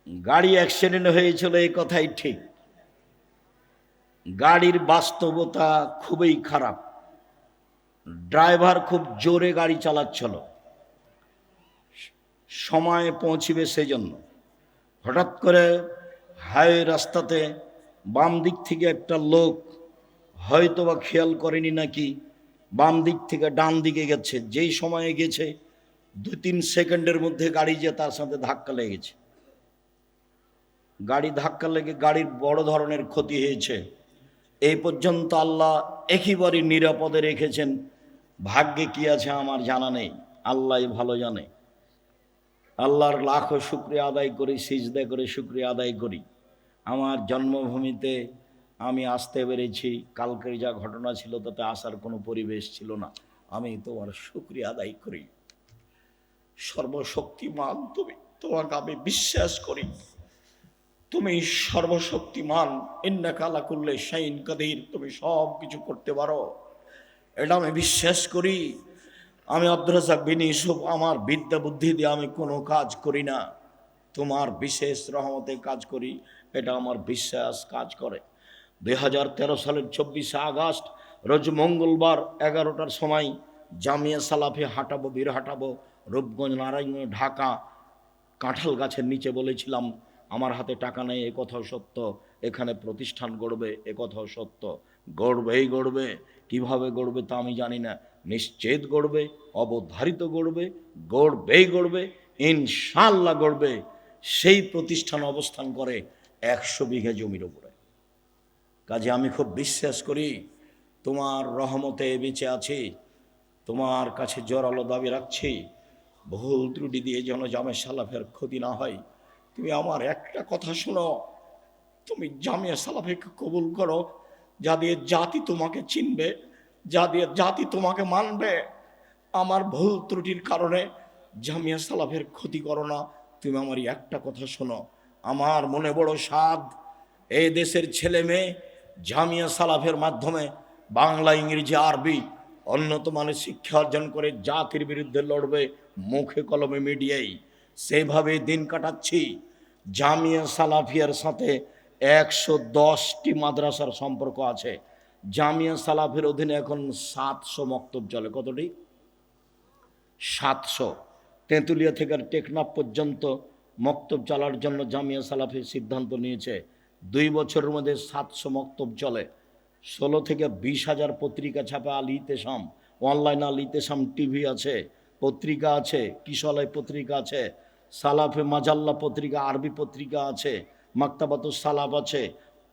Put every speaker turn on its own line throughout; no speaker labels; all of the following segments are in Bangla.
গাড়ি অ্যাক্সিডেন্ট হয়েছিল, এই কথাই ঠিক। গাড়ির বাস্তবতা খুবই খারাপ। ড্রাইভার খুব জোরে গাড়ি চালাচ্ছিল, সময়ে পৌঁছিবে সেজন্য। হঠাৎ করে হাইওয়ে রাস্তাতে বাম দিক থেকে একটা লোক হয়তোবা খেয়াল করেনি নাকি, বাম দিক থেকে ডান দিকে গেছে। যেই সময়ে গেছে 2-3 সেকেন্ডের মধ্যে গাড়ি যে তার সাথে ধাক্কা লেগেছে। গাড়ি ধাক্কা লেগে গাড়ির বড় ধরনের ক্ষতি হয়েছে। এই পর্যন্ত আল্লাহ একেবারে নিরাপদে রেখেছেন। ভাগ্যে কি আছে আমার জানা নেই, আল্লাহই ভালো জানে। আল্লাহর লাখো শুকরিয়া আদায় করি, সিজদা করে শুকরিয়া আদায় করি। আমার জন্মভূমিতে আমি আসতে পেরেছি। কালকের যা ঘটনা ছিল তাতে আসার কোনো পরিবেশ ছিল না। আমি তোমার শুকরিয়া আদায় করি। সর্বশক্তিমান তুমি, তোমাকে আমি বিশ্বাস করি তুমি সর্বশক্তিমান। ইন্নাকা আলা কুল্লি শাইইন কাদির, তুমি সব কিছু করতে পারো, এটা আমি বিশ্বাস করি। আমি আব্দুর রাজ্জাক বিন ইউসুফ, আমার বিদ্যা বুদ্ধি দিয়ে আমি কোনো কাজ করি না, তোমার বিশেষ রহমতে কাজ করি, এটা আমার বিশ্বাস কাজ করে। 2013 সালের 24শে আগস্ট রোজ মঙ্গলবার 11টার সময় জামিয়া সালাফি হাঁটাবো, বীর হাঁটাবো, রূপগঞ্জ, নারায়ণগঞ্জ, ঢাকা। কাঁঠাল গাছের নিচে বলেছিলাম আমার হাতে টাকা নেই, এ কথাও সত্য। এখানে প্রতিষ্ঠান গড়বে, এ কথাও সত্য। গড়বেই গড়বে, কিভাবে গড়বে তা আমি জানি না, নিশ্চিত গড়বে, অবধারিত গড়বে, গড়বেই গড়বে, ইনশাআল্লাহ গড়বে। সেই প্রতিষ্ঠান অবস্থান করে 100 বিঘা জমির উপরে। কাজে আমি খুব বিশ্বাস করি তোমার রহমতে বেঁচে আছি, তোমার কাছে জোরালো দাবি রাখছি, ভুল ত্রুটি দিয়ে যেন জামে সালাফের ক্ষতি না হয়। তুমি আমার একটা কথা শোনো, তুমি জামিয়া সালাফিকে কবুল করো, যা দিয়ে জাতি তোমাকে চিনবে, যা দিয়ে জাতি তোমাকে মানবে। আমার ভুল ত্রুটির কারণে জামিয়া সালাফের ক্ষতি করো না। তুমি আমার একটা কথা শোনো, আমার মনে বড় সাধ, এই দেশের ছেলে মেয়ে জামিয়া সালাফের মাধ্যমে বাংলা, ইংরেজি, আরবি উন্নত মানের শিক্ষা অর্জন করে জাতির বিরুদ্ধে লড়বে, মুখে কলমে মিডিয়াই। সেভাবে দিন কাটাচ্ছি। জামিয়া সালাফিয়ার সাথে 110টি মাদ্রাসার সম্পর্ক আছে। জামিয়া সালাফের অধীনে এখন 700 মক্তব চলে। কতটি? 700। তেঁতুলিয়া থেকে টেকনাফ পর্যন্ত মক্তব চালার জন্য জামিয়া সালাফি সিদ্ধান্ত নিয়েছে। 2 বছরের মধ্যে 700 মক্তব চলে। 16 থেকে 20,000 পত্রিকা ছাপে। আল ইতেসাম অনলাইন, আল ইতেসাম টিভি আছে, পত্রিকা আছে, কিশলয় পত্রিকা আছে, সালাফে মাজাল্লা পত্রিকা, আরবি পত্রিকা আছে, মাকতাবাতুস সালাফ আছে।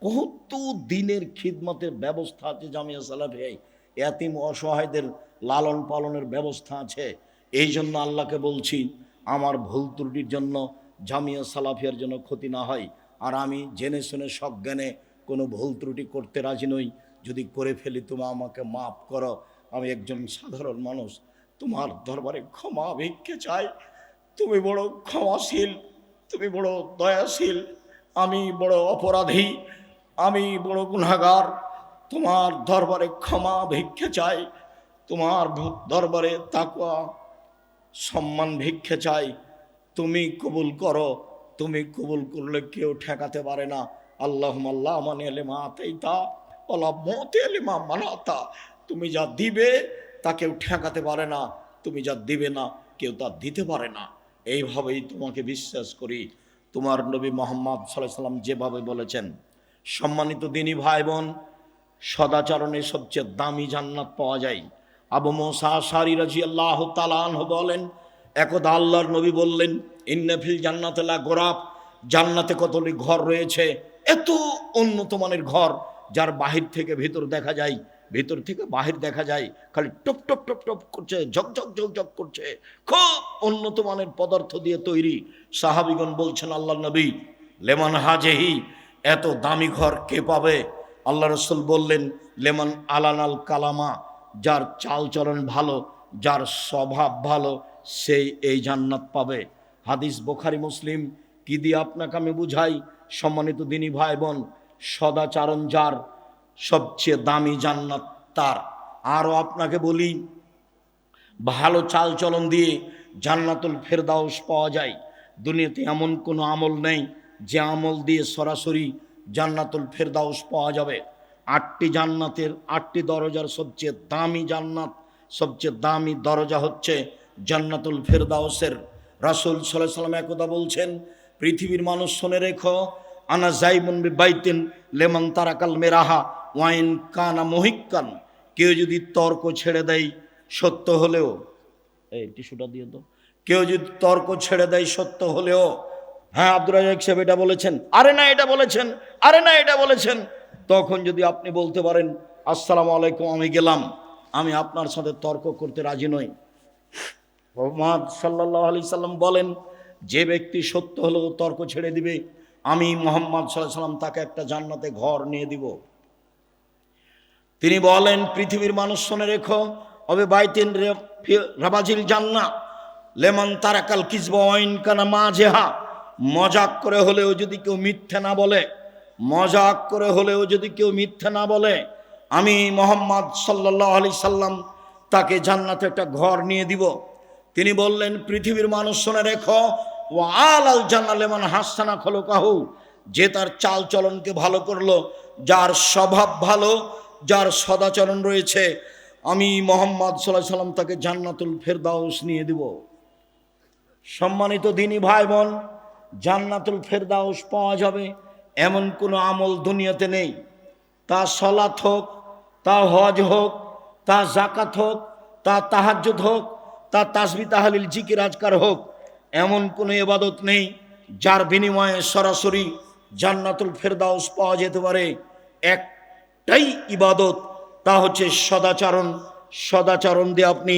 কত দিনের খিদমতের ব্যবস্থা আছে জামিয়া সালাফে। এতিম অসহায়দের লালন পালনের ব্যবস্থা আছে। এই জন্য আল্লাহকে বলছি আমার ভুল ত্রুটির জন্য জামিয়া সালাফিয়ার জন্য ক্ষতি না হয়। আর আমি জেনে শুনে সজ্ঞানে কোনো ভুল ত্রুটি করতে রাজি নই। যদি করে ফেলি তুমি আমাকে মাফ করো, আমি একজন সাধারণ মানুষ, তোমার দরবারে ক্ষমা ভিক্ষে চাই। তুমি বড় ক্ষমাশীল, তুমি বড় দয়াশীল, আমি বড় অপরাধী, আমি বড় গুনাহগার। তোমার দরবারে ক্ষমা ভিক্ষে চাই, তোমার দরবারে তাকওয়া সম্মান ভিক্ষে চাই। তুমি কবুল করো, তুমি কবুল করলে কেউ ঠেকাতে পারে না। আল্লাহুম্মা আল্লাহ মানে লিমা আতাইতা ওয়ালা মুতি লিমা মানাতা। তুমি যা দিবে তা কেউ ঠেকাতে পারে না, তুমি যা দিবে না কেউ তা দিতে পারে না। এইভাবেই তোমাকে বিশ্বাস করি। তোমার নবী মুহাম্মদ সাল্লাল্লাহু আলাইহি সাল্লাম যেভাবে বলেছেন, সম্মানিত দিনী ভাই বোন, সদাচরণে সবচেয়ে দামি জান্নাত পাওয়া যায়। আবু মুসা আশআরী রাদিয়াল্লাহু তাআলা আনহু বলেন, একদা আল্লাহর নবী বললেন, ইন্না ফিল জান্নাতি লা গোরাব, জান্নাতে কতগুলি ঘর রয়েছে, এত উন্নত মানের ঘর যার বাহির থেকে ভিতর দেখা যায়, ভিতর থেকে বাহির দেখা যায়, খালি টপ টপ টপ টপ করছে, ঝকঝক ঝকঝক করছে, খুব উন্নত মানের পদার্থ দিয়ে তৈরি। সাহাবীগণ বলছেন, আল্লাহর নবী, লেমান হাজেহি, এত দামি ঘর কে পাবে? আল্লাহ রসুল বললেন, লেমান আলানাল কালামা, যার চালচলন ভালো, যার স্বভাব ভালো, সেই এই জান্নাত পাবে। হাদিস বুখারী মুসলিম। কি দিয়ে আপনাকে আমি বুঝাই সম্মানিত দিনী ভাই বোন, সদাচারণ যার, সবচেয়ে দামি জান্নাত তার। আরও আপনাকে বলি, ভালো চালচলন দিয়ে জান্নাতুল ফেরদাউস পাওয়া যায়। দুনিয়াতে এমন কোনো আমল নেই যে আমল দিয়ে সরাসরি জান্নাতুল ফেরদাউস পাওয়া যাবে। 8টি জান্নাতের 8টি দরজার সবচেয়ে দামি জান্নাত, সবচেয়ে দামি দরজা হচ্ছে জান্নাতুল ফেরদাউসের। রাসূল সাল্লাল্লাহু আলাইহি সাল্লাম একদা বলছেন, পৃথিবীর মানুষ শুনে রেখো, আনা যাইবুন বিবাইতিন লেমান তারাকাল মেরাহা ওয়াইন কানা মহিক্কান। কেউ যদি তর্ক ছেড়ে দেয় সত্য হলেও, এই টিস্যুটা দিয়ে দাও, কেউ যদি তর্ক ছেড়ে দেয় সত্য হলেও, হ্যাঁ আব্দুর রাজ্জাক সাহেব এটা বলেছেন, আরে না এটা বলেছেন, আরে না এটা বলেছেন, তখন যদি আপনি বলতে পারেন আসসালামু আলাইকুম আমি গেলাম, আমি আপনার সাথে তর্ক করতে রাজি নই। মুহাম্মদ সাল্লাল্লাহু আলাইহি সাল্লাম বলেন, যে ব্যক্তি সত্য হলেও তর্ক ছেড়ে দিবে, আমি মুহাম্মদ সাল্লাল্লাহু আলাইহি সাল্লাম তাকে একটা জান্নাতে ঘর নিয়ে দিব। তিনি বলেন, পৃথিবীর মানুষ শুনে রেখো, অবে বাইতিন রাবাজিল জান্নাহ লেমান তারাকাল কিযবা ওয়াইন কানা মাজেহা। মজাক করে হলেও যদি কেউ মিথ্যে না বলে, মজাক করে হলেও যদি কেউ মিথ্যে না বলে, আমি মুহাম্মদ সাল্লাল্লাহু আলাইহি সাল্লাম তাকে জান্নাতে একটা ঘর নিয়ে দিব। তিনি বললেন, পৃথিবীর মানুষ শুনে রেখো, ওয়া আলাল জান্নাহ লিমান হাসানা খলুকাহু। যে তার চাল চলনকে ভালো করলো, যার স্বভাব ভালো, যার সদাচরণ রয়েছে, আমি মুহাম্মদ সাল্লাল্লাহু আলাইহি সাল্লাম তাকে জান্নাতুল ফেরদাউস নিয়ে দিব। সম্মানিত দিনী ভাই বোন, জান্নাতুল ফেরদাউস পাওয়া যাবে এমন কোনো আমল দুনিয়াতে নেই। তা সালাত হোক, তা হজ হোক, তা যাকাত হোক, তা তাহাজ্জুদ হোক, তা তাসবিহ তাহলিল জিকির আজকার হোক, এমন কোনো ইবাদত নেই যার বিনিময়ে সরাসরি জান্নাতুল ফেরদাউস পাওয়া যেতে পারে। একটাই ইবাদত, তা হচ্ছে সদাচরণ। সদাচরণ দিয়ে আপনি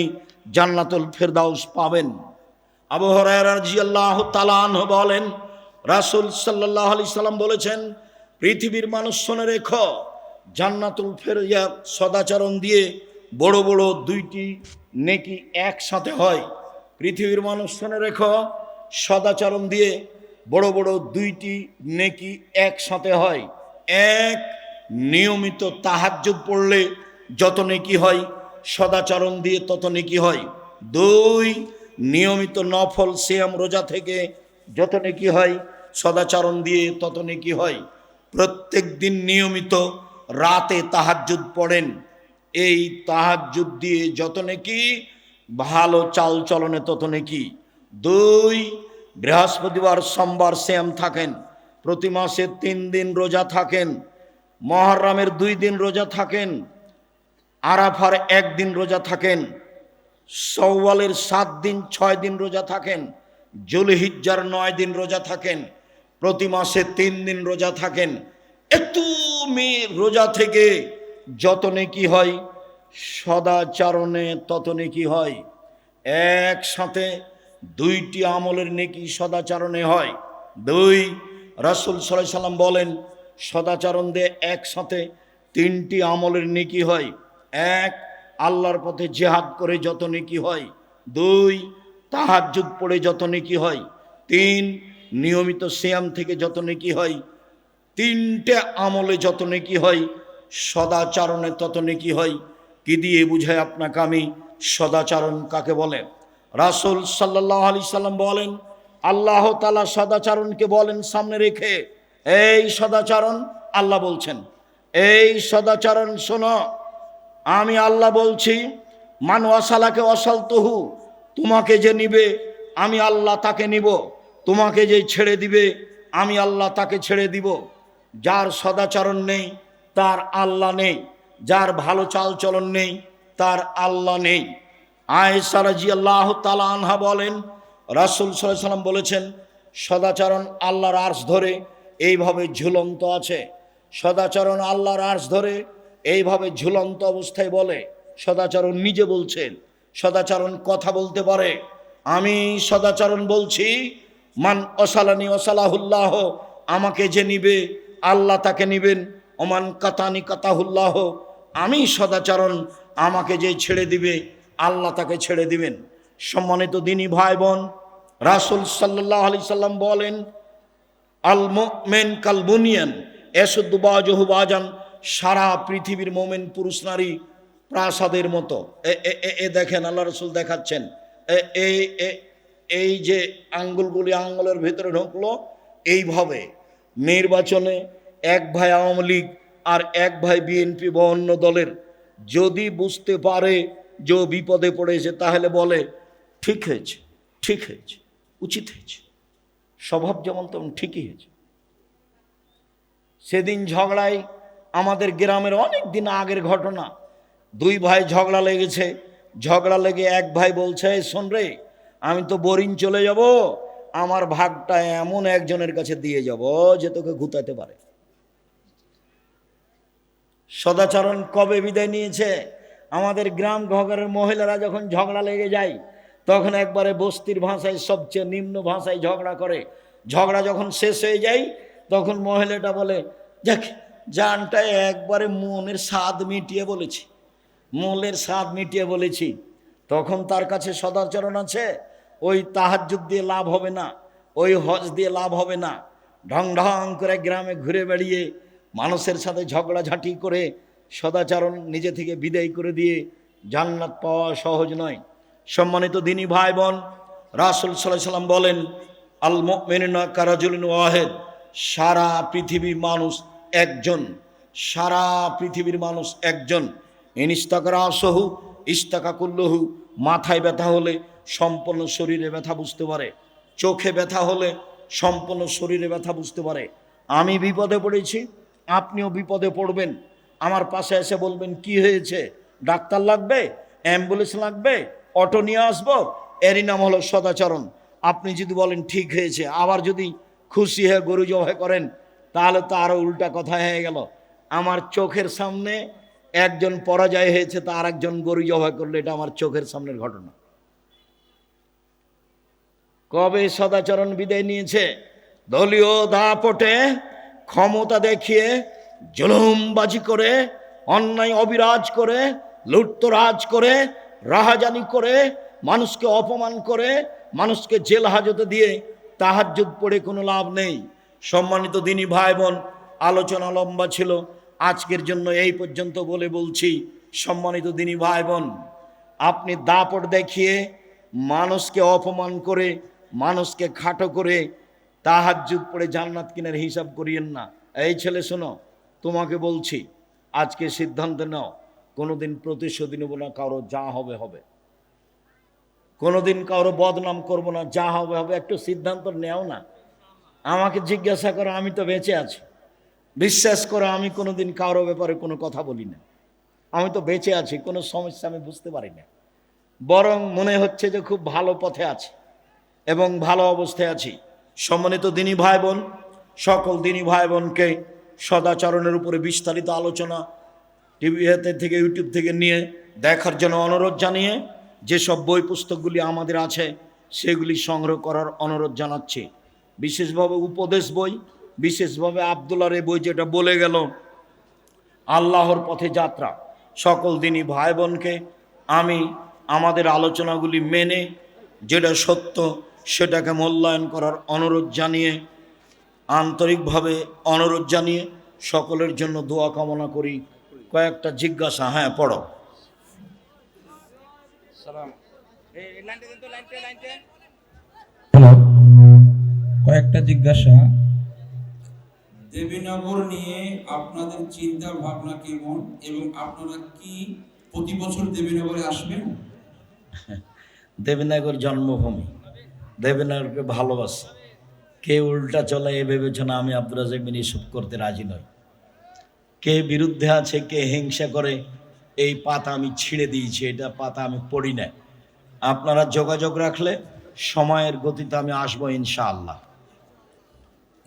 জান্নাতুল ফেরদাউস পাবেন। আবু হুরায়রা রাদিয়াল্লাহু তাআলা আনহু বলেন, রাসূল সাল্লাল্লাহু আলাইহি সাল্লাম বলেছেন, পৃথিবীর মানুষ শুনে রেখো, জান্নাতুল ফেরদাউস সদাচরণ দিয়ে বড় বড় 2টি নেকি একসাথে হয়। পৃথিবীর মানুষ শুনে রেখো, সদাচরণ দিয়ে বড় বড় 2টি নেকি একসাথে হয়। এক, নিয়মিত তাহাজ্জুদ পড়লে যত নেকি হয়, সদাচরণ দিয়ে তত নেকি হয়। 2, নিয়মিত নফল সিয়াম রোজা থেকে যত নেকি হয়, সদাচরণ দিয়ে তত নেকি হয়। প্রত্যেক দিন নিয়মিত রাতে তাহাজ্জুদ পড়েন, এই তাহাজ্জুদ দিয়ে যত নেকি, ভালো চাল চলনে তত নেকি। 2, বৃহস্পতিবার সোমবার সিয়াম থাকেন, প্রতি মাসে 3 দিন রোজা থাকেন, মুহররমের 2 দিন রোজা থাকেন, আরাফার 1 দিন রোজা থাকেন, শাওয়ালের 7 দিন 6 দিন রোজা থাকেন, যুলহিজ্জার 9 দিন রোজা থাকেন, প্রতি মাসে 3 দিন রোজা থাকেন। এত রোজা থেকে যত নেকি হয়, সদাচরণে তত নেকি হয়। একসাথে 2টি আমলের নেকি সদাচরণে হয়। 2, রাসূল সাল্লাল্লাহু আলাইহি সাল্লাম বলেন, সদাচরণ দিয়ে একসাথে 3টি আমলের নেকি হয়। 1, আল্লাহর পথে জিহাদ করে যত নেকি হয়। 2, তাহাজ্জুদ পড়ে যত নেকি হয়। 3, নিয়মিত সিয়াম থেকে যত নেকি হয়। 3টে আমলে যত নেকি হয়, সদাচরণে তত নেকি হয়। কি দিয়ে বুঝাই আপনাকে আমি সদাচরণ কাকে বলে? রাসূল সাল্লাল্লাহু আলাইহি সাল্লাম বলেন, আল্লাহ তাআলা সদাচরণকে বলেন সামনে রেখে, এই সদাচরণ, আল্লাহ বলছেন, এই সদাচরণ শোনো, আমি আল্লাহ বলছি, মান ওয়াসালাকে ওয়াসালতুহু, তোমাকে যে নিবে আমি আল্লাহ তাকে নিব, তোমাকে যে ছেড়ে দিবে আমি আল্লাহ তাকে ছেড়ে দিব। যার সদাচরণ নেই তার আল্লাহ নেই, যার ভালো চাল চলন নেই তার আল্লাহ নেই। আয়েশা রাদিয়াল্লাহু তাআলা আনহা বলেন, রাসূল সাল্লাল্লাহু আলাইহি সাল্লাম বলেছেন, সদাচরণ আল্লাহর আরশ ধরে এইভাবে ঝুলন্ত আছে। সদাচরণ আল্লাহর আরশ ধরে এইভাবে ঝুলন্ত অবস্থায় বলে। সদাচরণ নিজে বলছেন, সদাচরণ কথা বলতে পারে। আমি সদাচরণ বলছি, মান ওয়াসালানি ওয়াসালাহুল্লাহ, আমাকে যে নিবে আল্লাহ তাকে নিবেন। ওমান কাতানি কাতাহুল্লাহ, আমি সদাচরণ, আমাকে যে ছেড়ে দিবে আল্লাহ তাকে ছেড়ে দিবেন। সম্মানিত দিনী ভাই বোন, রাসূল সাল্লাল্লাহু আলাইহি সাল্লাম বলেন, আল মুমিন কাল বুনিয়ান ইয়াশুদ্দু বাযুহু বাযান, সারা পৃথিবীর মুমিন পুরুষ নারী প্রাসাদের মতো। এ দেখেন আল্লাহ রাসূল দেখাচ্ছেন, এই যে আঙ্গুলগুলি আঙ্গুলের ভিতরে ঢুকলো, এইভাবে নির্বাচনে এক ভাই আওয়ামী লীগ আর এক ভাই বিএনপি বা অন্য দলের যদি বুঝতে পারে যে ও বিপদে পড়েছে, তাহলে বলে ঠিক হয়েছে, ঠিক হয়েছে, উচিত হয়েছে, স্বভাব যেমন তেমন ঠিকই হয়েছে। সেদিন ঝগড়ায় আমাদের গ্রামের অনেক দিন আগের ঘটনা, দুই ভাই ঝগড়া লেগেছে, ঝগড়া লেগে এক ভাই বলছে, শোন রে, আমি তো বোরিং চলে যাব, আমার ভাগটা এমন একজনের কাছে দিয়ে যাব যে তোকে গুতাতে পারে। সদাচরণ কবে বিদায় নিয়েছে? আমাদের গ্রাম ঘরের মহিলারা যখন ঝগড়া লেগে যায় তখন একবারে বস্তির ভাষায় সবচেয়ে নিম্ন ভাষায় ঝগড়া করে। ঝগড়া যখন শেষ হয়ে যায় তখন মহিলাটা বলে, দেখ জানটা একবারে মনের স্বাদ মিটিয়ে বলেছি, মূলের স্বাদ মিটিয়ে বলেছি। তখন তার কাছে সদাচরণ আছে, ওই তাহাজ্জুদ দিয়ে লাভ হবে না, ওই হজ দিয়ে লাভ হবে না। ঢং ঢং করে গ্রামে ঘুরে বেড়িয়ে মানুষের সাথে ঝগড়াঝাঁটি করে সদাচরণ নিজে থেকে বিদায় করে দিয়ে জান্নাত পাওয়া সহজ নয়। সম্মানিত দিনী ভাই বোন, রাসূল সাল্লাল্লাহু আলাইহি ওয়াসাল্লাম বলেন, আল মুমিনুনা কারাজুলিন ওয়াহিদ, সারা পৃথিবীর মানুষ একজন, সারা পৃথিবীর মানুষ একজন। ইনিস্তাকারা আসহু ইস্তাকা কুল্লুহু, মাথায় ব্যথা হলে সম্পূর্ণ শরীরে ব্যথা বুঝতে পারে, চোখে ব্যথা হলে সম্পূর্ণ শরীরে ব্যথা বুঝতে পারে। আমি বিপদে পড়েছি, আপনিও বিপদে পড়বেন, আমার পাশে এসে বলবেন কি হয়েছে, ডাক্তার লাগবে, অ্যাম্বুলেন্স লাগবে, অটো নিয়ে আসবো, এরই নাম হলো সদাচরণ। আপনি যদি বলেন ঠিক হয়েছে, আবার যদি খুশি হয়ে গরু জবাই করেন, তাহলে তো আরো উল্টা কথা হয়ে গেল। আমার চোখের সামনে একজন পরাজয় হয়েছে, তা আর একজন গরু জবাই করলে এটা আমার চোখের সামনের ঘটনা। কবে সদাচরণ বিদায় নিয়েছে? দলীয় দাপটে ক্ষমতা দেখিয়ে জুলুমবাজি করে, অন্যায় অবিরাজ করে, লুটতরাজ করে, রাহাজানি করে, মানুষকে অপমান করে, মানুষকে জেল হাজতে দিয়ে তাহাজ্জুদ পড়ে কোনো লাভ নেই। সম্মানিত দিনী ভাই বোন, আলোচনা লম্বা ছিল, আজকের জন্য এই পর্যন্ত বলে বলছি, সম্মানিত দিনী ভাই বোন, আপনি দাপট দেখিয়ে মানুষকে অপমান করে, মানুষকে খাটো করে তাহাজ্জুদ পড়ে জান্নাত কিনার হিসাব করিয়েন না। এই ছেলে শোনো, তোমাকে বলছি, আজকে সিদ্ধান্ত নাও, কোনোদিন প্রতিশোধ নেব না, কারো যা হবে হবে, কোনোদিন কারো বদনাম করব না, যা হবে হবে, একটু সিদ্ধান্ত নেও না। আমাকে জিজ্ঞাসা করো, আমি তো বেঁচে আছি, বিশ্বাস করো আমি কোনোদিন কারো ব্যাপারে কোনো কথা বলি না, আমি তো বেঁচে আছি, কোনো সমস্যা আমি বুঝতে পারি না, বরং মনে হচ্ছে যে খুব ভালো পথে আছি এবং ভালো অবস্থায় আছি। সম্মানিত দিনী ভাই বোন, সকল দিনী ভাই বোনকে সদাচরণের উপরে বিস্তারিত আলোচনা টিভিতে থেকে, ইউটিউব থেকে নিয়ে দেখার জন্য অনুরোধ জানিয়ে, যেসব বই পুস্তকগুলি আমাদের আছে সেগুলি সংগ্রহ করার অনুরোধ জানাচ্ছি। বিশেষভাবে উপদেশ বই, বিশেষভাবে আব্দুল্লাহর এই বই, যেটা বলে গেল আল্লাহর পথে যাত্রা। সকল দিনী ভাই বোনকে আমি আমাদের আলোচনাগুলি মেনে যেটা সত্য সেটাকে মূল্যায়ন করার অনুরোধ জানিয়ে, আন্তরিকভাবে অনুরোধ জানিয়ে সকলের জন্য দোয়া কামনা করি। কয়েকটা জিজ্ঞাসা, হ্যাঁ পড়ো।
হ্যালো, কয়েকটা জিজ্ঞাসা। দেবীনগর নিয়ে আপনাদের চিন্তা ভাবনা কেমন এবং আপনারা কি প্রতি বছর দেবীনগরে আসবেন?
দেবীনগর জন্মভূমি, দেবীনগরকে ভালোবাসি, কে উল্টা চলে এ বিবেচনা আমি আব্দুর রাজ্জাক বিন ইউসুফ করতে রাজি নই। কে বিরুদ্ধে আছে, কে হিংসা করে, এই পাতা আমি ছিঁড়ে দিয়েছি, এটা পাতা আমি পড়ি না। আপনারা যোগাযোগ রাখলে সময়ের গতিতে আমি আসবো ইনশাআল্লাহ।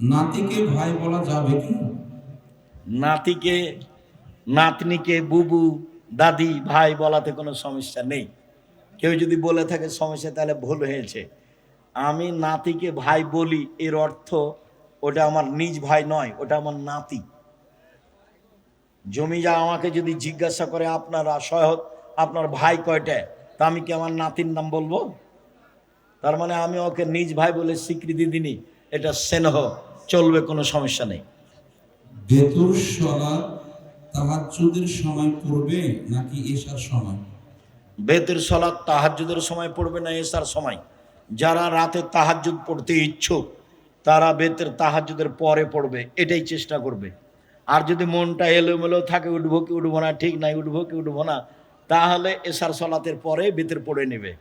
নাতিকে ভাই বলা যাবে কি?
নাতিকে, নাতনিকে বুবু, দাদি, ভাই বলাতে কোনো সমস্যা নেই। কেউ যদি বলে থাকে সমস্যা, তাহলে ভুল হয়েছে। আমি নাতিকে ভাই বলি, এর অর্থ ওটা আমার নিজ ভাই নয়, ওটা আমার নাতি। জমি যা আমাকে যদি জিজ্ঞাসা করে আপনারা সহজ আপনার ভাই কয়টা, তা আমি কি আমার নাতির নাম বলবো? তার মানে আমি ওকে নিজ ভাই বলে স্বীকৃতি দিনি, এটা স্নেহ, চলবে, কোনো সমস্যা নেই।
বেতুর সালাত তাহাজ্জুদের সময় পড়বে নাকি এশার সময়?
বেতের সালাত তাহাজ্জুদের সময় পড়বে না এশার সময়? যারা রাতে তাহাজ্জুদ পড়তে ইচ্ছুক তারা বেতের তাহাজ্জুদের পরে পড়বে, এটাই চেষ্টা করবে। আর যদি মনটা এলোমেলো থাকে, উঠবো কি উঠবো না, ঠিক নাই, উঠবো কি উঠবো না, তাহলে এশার সলাতের পরে বেতের পড়ে নেবে।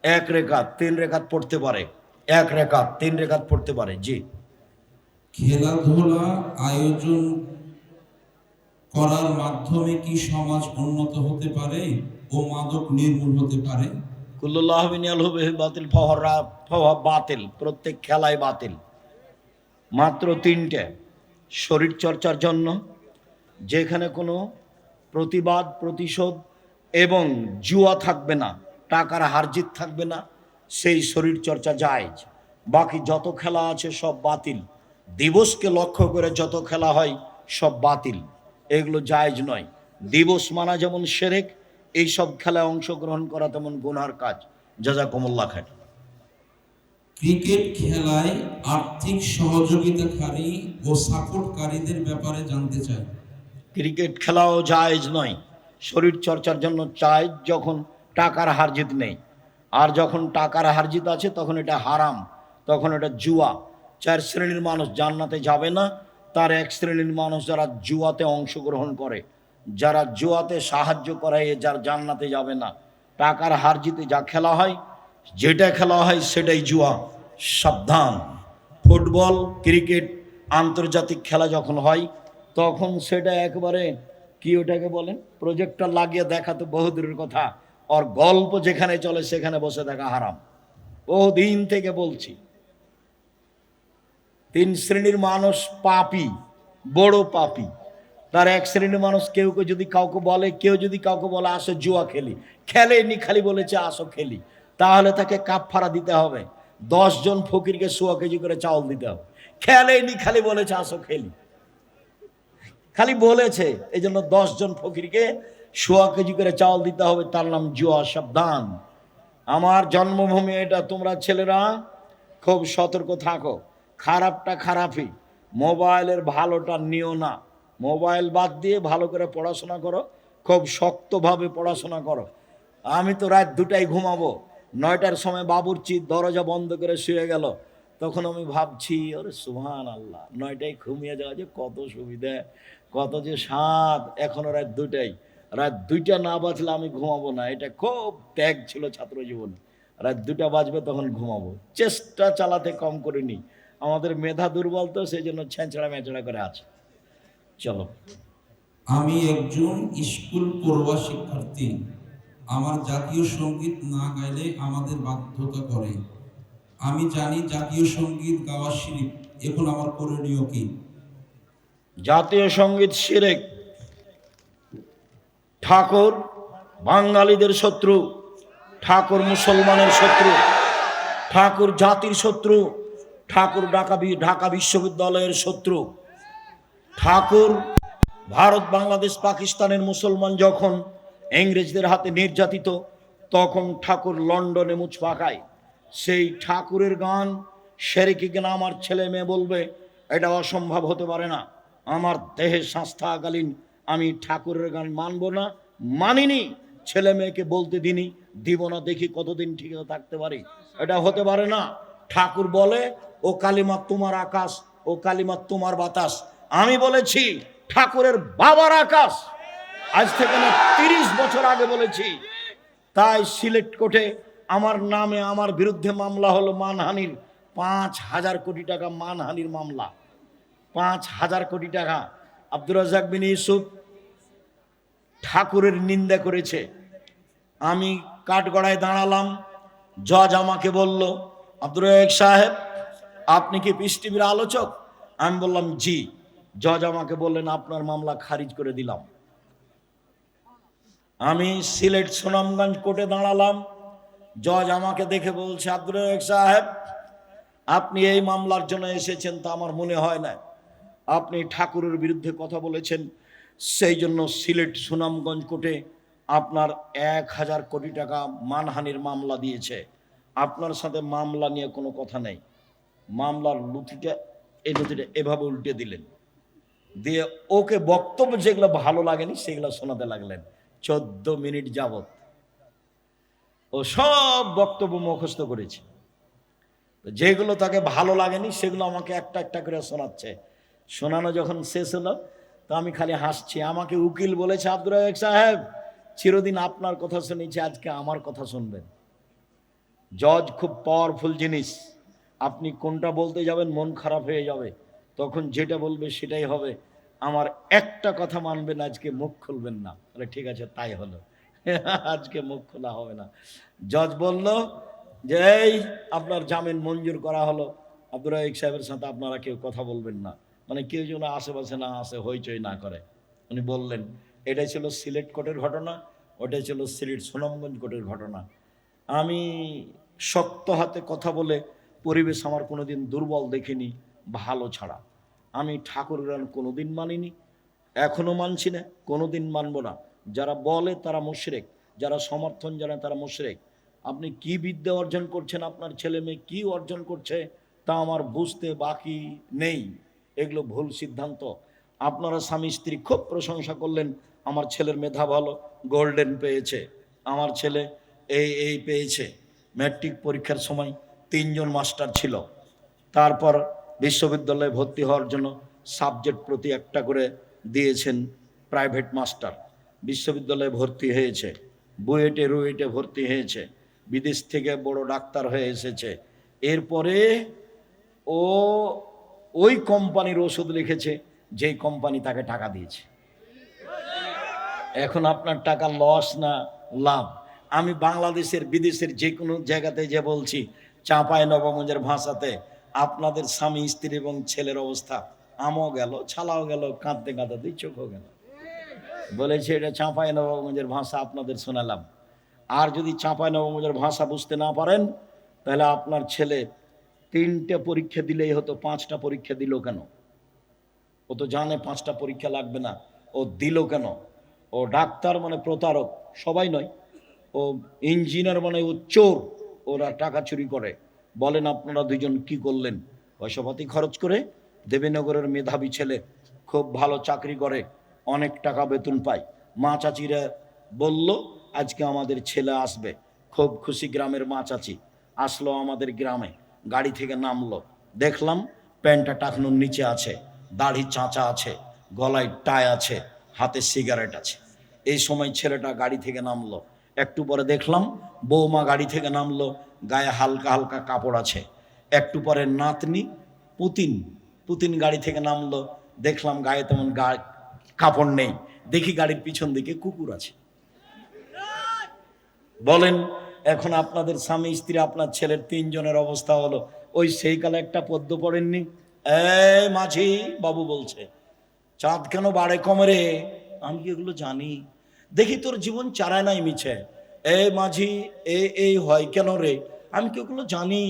1 রেকাত 3 রেকাত পড়তে পারে, 1 রেকাত 3 রেকাত পড়তে পারে। জি।
খেলাধুলা আয়োজন করার মাধ্যমে কি সমাজ উন্নত হতে পারে ও মাদক নির্মূল হতে পারে?
কুল্লুল্লাহ বিনিয়ালহু বিহি বাতিল ফাহুয়া বাতিল, প্রত্যেক খেলায় বাতিল। মাত্র 3টে শরীর চর্চার জন্য, যেখানে কোনো প্রতিবাদ প্রতিশোধ এবং জুয়া থাকবে না, টাকার হারজিত থাকবে না, সেই শরীর চর্চা জায়েজ। বাকি যত খেলা আছে সব বাতিল। দিবসকে লক্ষ্য করে যত খেলা হয় সব বাতিল, এগুলো জায়েজ নয়। দিবস মানা যেমন শিরক, এই সব খেলায় অংশগ্রহণ করা তেমন গুনার কাজ। জাযাকুমুল্লাহ খাইর।
ক্রিকেট খেলায় আর্থিক সহযোগিতাকারী ও সাপোর্টকারীদের ব্যাপারে জানতে চাই।
ক্রিকেট খেলাও জায়েজ নয়। শরীর চর্চার জন্য চাই যখন টাকার হারজিত নেই, আর যখন টাকার হারজিত আছে তখন এটা হারাম, তখন এটা জুয়া। 4 শ্রেণীর মানুষ জান্নাতে যাবে না। তার 1 শ্রেণীর মানুষ যারা জুয়াতে অংশগ্রহণ করে, যারা জুয়াতে সাহায্য করায়, যার জান্নাতে যাবে না। টাকার হারজিতে যা খেলা হয়, যেটা খেলা হয় সেটাই জুয়া। সাবধান। ফুটবল ক্রিকেট আন্তর্জাতিক খেলা যখন হয় তখন সেটা একবারে কি ওটাকে বলেন, প্রজেক্টর লাগিয়ে দেখা তো বহুদূরের কথা, আর গল্প যেখানে চলে সেখানে বসে দেখা হারাম। বহুদিন থেকে বলছি। 3 শ্রেণীর মানুষ পাপী, বড় পাপী। তার 1 শ্রেণীর মানুষ কেউ যদি কাউকে বলে, আসো জুয়া খেলি, খেলেনি, খালি বলেছে আসো খেলি, তাহলে তাকে কাফারা দিতে হবে। 10 জন ফকিরকে 100 কেজি করে চাউল দিতে হবে। খেলেনি, খালি বলেছে আসো খেলি, খালি বলেছে, এই জন্য 10 জন ফকিরকে 100 কেজি করে চাউল দিতে হবে, তার নাম জুয়া। সাবধান। আমার জন্মভূমি এটা, তোমরা ছেলেরা খুব সতর্ক থাকো। খারাপটা খারাপই, মোবাইলের ভালোটা নিও না। মোবাইল বাদ দিয়ে ভালো করে পড়াশোনা করো, খুব শক্তভাবে পড়াশোনা করো। আমি তো রাত 2টায় ঘুমাবো, 9টার সময় বাবুর্চি দরজা বন্ধ করে শুয়ে গেল, তখন আমি ভাবছি ওরে সুবহান আল্লাহ, 9টায় ঘুমিয়ে যাওয়া যে কত সুবিধা, কত যে স্বাদ। এখনো রাত 2টায়, রাত 2টা না বাজলে আমি ঘুমাবো না, এটা খুব ত্যাগ ছিল ছাত্র জীবন। রাত 2টা বাজবে তখন ঘুমাবো, চেষ্টা চালাতে কম করিনি। আমাদের মেধা দুর্বল তো, সেই জন্য ছেঁচড়া মেচড়া করে আছে। চলো।
আমি একজন স্কুল পড়ুয়া শিক্ষার্থী। আমার জাতীয় সঙ্গীত না গাইলে আমাদের বাধ্যতা করে। আমি জানি জাতীয় সঙ্গীত গাওয়া শিরক, এখন আমার করণীয় কি?
জাতীয় সঙ্গীত শিরক। ঠাকুর বাঙালিদের শত্রু, ঠাকুর মুসলমানের শত্রু, ঠাকুর জাতির শত্রু, ঠাকুর ঢাকা বিশ্ববিদ্যালয়ের শত্রু। ঠাকুর ভারত বাংলাদেশ পাকিস্তানের মুসলমান যখন ইংরেজদের হাতে নির্যাতিত, তখন ঠাকুর লন্ডনে মুছ পাকায়। সেই ঠাকুরের গান শিরকি গান আমার ছেলে মেয়ে বলবে, এটা অসম্ভব হতে পারে না। আমার দেহের শ্বাস থাকাকালীন আমি ঠাকুরের গান মানব না, মানিনি, ছেলে মেয়েকে বলতে দিনি, দিব না, দেখি কতদিন ঠিক থাকতে পারি। এটা হতে পারে না। ঠাকুর বলে ও কালিমা তোমার আকাশ, ও কালিমা তোমার বাতাস। আমি বলেছি ঠাকুরের বাবার আকাশ, আজ থেকে না 30 বছর আগে বলেছি। তাই সিলেট কোর্টে আমার নামে, আমার বিরুদ্ধে মামলা হলো মানহানির। 5,000 কোটি টাকা মানহানির মামলা, 5,000 কোটি টাকা। আব্দুর রাজ্জাক বিন ইউসুফ ঠাকুরের নিন্দা করেছে। আমি কাঠগড়ায় দাঁড়ালাম, জজ আমাকে বলল, আব্দুর রাজ্জাক সাহেব আপনি কি পিস টিভির আলোচক? আমি বললাম জি। জজ আমাকে বললেন আপনার মামলা খারিজ করে দিলাম। আমি সিলেট সুনামগঞ্জ কোর্টে দাঁড়ালাম, জজ আমাকে দেখে বলছে, আব্দুর রাজ্জাক সাহেব আপনি এই মামলার জন্য এসেছেন তা আমার মনে হয় না। আপনি ঠাকুরের বিরুদ্ধে কথা বলেছেন, সেই জন্য সিলেট সুনামগঞ্জ কোর্টে আপনার 1,000 কোটি টাকা মানহানির মামলা দিয়েছে। আপনার সাথে মামলা নিয়ে কোনো কথা নেই। মামলার নথিটা, এই নথিটা এভাবে উল্টে দিলেন, দিয়ে ওকে বক্তব্য যেগুলো ভালো লাগেনি সেগুলো শোনাতে লাগলেন। 14 মিনিট যাবত ও সব বক্তব্য মুখস্থ করেছে। তো যেগুলো তাকে ভালো লাগেনি সেগুলো আমাকে একটা একটা করে শোনাচ্ছে। শোনানো যখন শেষ হলো তো আমি খালি হাসছি। আমাকে উকিল বলেছে, আব্দুর রাজ্জাক সাহেব, চিরদিন আপনার কথা শুনেছি, আজকে আমার কথা শুনবেন। জজ খুব পাওয়ারফুল জিনিস। আপনি কোনটা বলতে যাবেন মন খারাপ হয়ে যাবে, তখন যেটা বলবে সেটাই হবে। আমার একটা কথা মানবেন, আজকে মুখ খুলবেন না। তাহলে ঠিক আছে, তাই হলো। আজকে মুখ খোলা হবে না। জজ বলল যে এই আপনার জামিন মঞ্জুর করা হলো, আব্দুর রাজ্জাক সাহেবের সাথে আপনারা কেউ কথা বলবেন না, মানে কেউ যেন আশেপাশে না আসে, হইচই না করে। উনি বললেন, এটাই ছিল সিলেট কোর্টের ঘটনা, ওটাই ছিল সিলেট সুনামগঞ্জ কোর্টের ঘটনা। আমি শক্ত হাতে কথা বলে পরিবেশ আমার কোনোদিন দুর্বল দেখিনি, ভালো ছাড়া। আমি ঠাকুর গান কোনোদিন মানিনি, এখনো মানছি না, কোনোদিন মানব না। যারা বলে তারা মুশরিক, যারা সমর্থন জানায় তারা মুশরিক। আপনি কি বিদ্যা অর্জন করছেন, আপনার ছেলে মেয়ে কি অর্জন করছে, তা আমার বুঝতে বাকি নেই। এগুলো ভুল সিদ্ধান্ত। আপনারা স্বামী স্ত্রী খুব প্রশংসা করলেন, আমার ছেলের মেধা ভালো, গোল্ডেন পেয়েছে, আমার ছেলে এই পেয়েছে। ম্যাট্রিক পরীক্ষার সময় 3 জন মাস্টার ছিল। তারপর বিশ্ববিদ্যালয়ে ভর্তি হওয়ার জন্য সাবজেক্ট প্রতি একটা করে দিয়েছেন প্রাইভেট মাস্টার। বিশ্ববিদ্যালয়ে ভর্তি হয়েছে, বুয়েটে রুয়েটে ভর্তি হয়েছে, বিদেশ থেকে বড় ডাক্তার হয়ে এসেছে। এরপরে ও ওই কোম্পানির ওষুধ লিখেছে যেই কোম্পানি তাকে টাকা দিয়েছে। এখন আপনার টাকা লস না লাভ? আমি বাংলাদেশের বিদেশের যে কোনো জায়গাতে যে বলছি, চাঁপায় নবাবগঞ্জের ভাষাতে আপনাদের স্বামী স্ত্রী এবং ছেলের অবস্থা আমও গেল, ছালাও গেল, কাঁদতে কাঁদতে চোখও গেল। বলেছে এটা চাঁপায় নবাবগঞ্জের ভাষা, আপনাদের শোনালাম। আর যদি চাঁপায় নবাবগঞ্জের ভাষা বুঝতে না পারেন, তাহলে আপনার ছেলে 3টে পরীক্ষা দিলেই হতো, 5টা পরীক্ষা দিল কেন? ও তো জানে 5টা পরীক্ষা লাগবে না, ও দিল কেন? ও ডাক্তার মানে প্রতারক সবাই নয়, ও ইঞ্জিনিয়ার মানে ও চোর, ওরা টাকা চুরি করে। বলেন আপনারা দুজন কি করলেন? পয়সাপাতি খরচ করে দেবীনগরের মেধাবী ছেলে, খুব ভালো চাকরি করে, অনেক টাকা বেতন পায়। মা চাচিরা বলল আজকে আমাদের ছেলে আসবে, খুব খুশি। গ্রামের মা চাচি আসলো আমাদের গ্রামে, গাড়ি থেকে নামলো, দেখলাম প্যান্টটা টাকনুর নিচে আছে, দাড়ি চাঁচা আছে, গলায় টাই আছে, হাতে সিগারেট আছে। এই সময় ছেলেটা গাড়ি থেকে নামলো। একটু পরে দেখলাম বৌমা গাড়ি থেকে নামলো, গায়ে হালকা হালকা কাপড় আছে। একটু পরে নাতনি পুতিন গাড়ি থেকে নামলো, দেখলাম গায়ে তেমন কাপড় নেই। দেখি গাড়ির পিছন দিকে কুকুর আছে। বলেন এখন আপনাদের স্বামী স্ত্রী, আপনার ছেলের 3 জনের অবস্থা হলো। ওই সেই কালে একটা পদ্য পড়েননি, এই মাঝি বাবু বলছে, চাঁদ কেন বাড়ে কমে রে? আমি কি এগুলো জানি? দেখি তোর জীবন চারায় নাই মিছে। এই মাঝি এই হয় কেন রে? আমি কি ওগুলো জানি?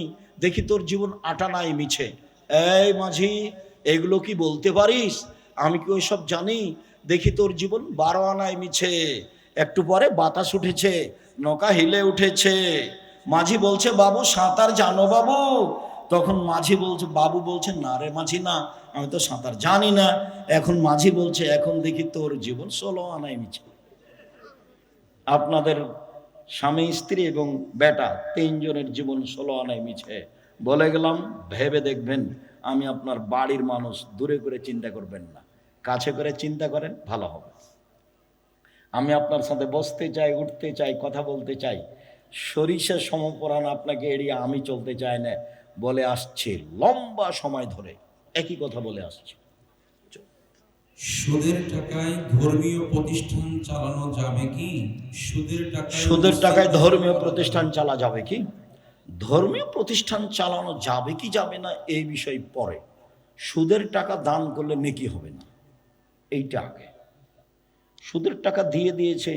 দেখি তোর জীবন আটা নাই মিছে। এই মাঝি এগুলো কি বলতে পারিস? আমি কি ওইসব জানি? দেখি তোর জীবন 12 আনায় মিছে। একটু পরে বাতাস উঠেছে, নৌকা হিলে উঠেছে। মাঝি বলছে, বাবু সাঁতার জানো বাবু? তখন মাঝি বলছে, বাবু বলছে, না রে মাঝি না, আমি তো সাঁতার জানি না। এখন মাঝি বলছে, এখন দেখি তোর জীবন 16 আনায় মিছে। আপনাদের স্বামী স্ত্রী এবং বেটা 3 জনের জীবন 16 আনায় মিছে। বলে গেলাম, ভেবে দেখবেন। আমি আপনার বাড়ির মানুষ, দূরে করে চিন্তা করবেন না, কাছে করে চিন্তা করেন, ভালো হবে। আমি আপনার সাথে বসতে চাই, উঠতে চাই, কথা বলতে চাই। সরিষা সমপরাণ আপনাকে এড়িয়ে আমি চলতে চাই না, বলে আসছি লম্বা সময় ধরে একই কথা বলে আসছি।
সুদের টাকায় ধর্মীয় প্রতিষ্ঠান চালানো যাবে কি?
সুদের টাকায় ধর্মীয় প্রতিষ্ঠান চালা যাবে কি? ধর্মীয় প্রতিষ্ঠান চালানো যাবে কি যাবে না এই বিষয় পরে। সুদের টাকা দান করলে নেকি হবে না, এইটা আগে। সুদের টাকা দিয়ে দিয়েছে,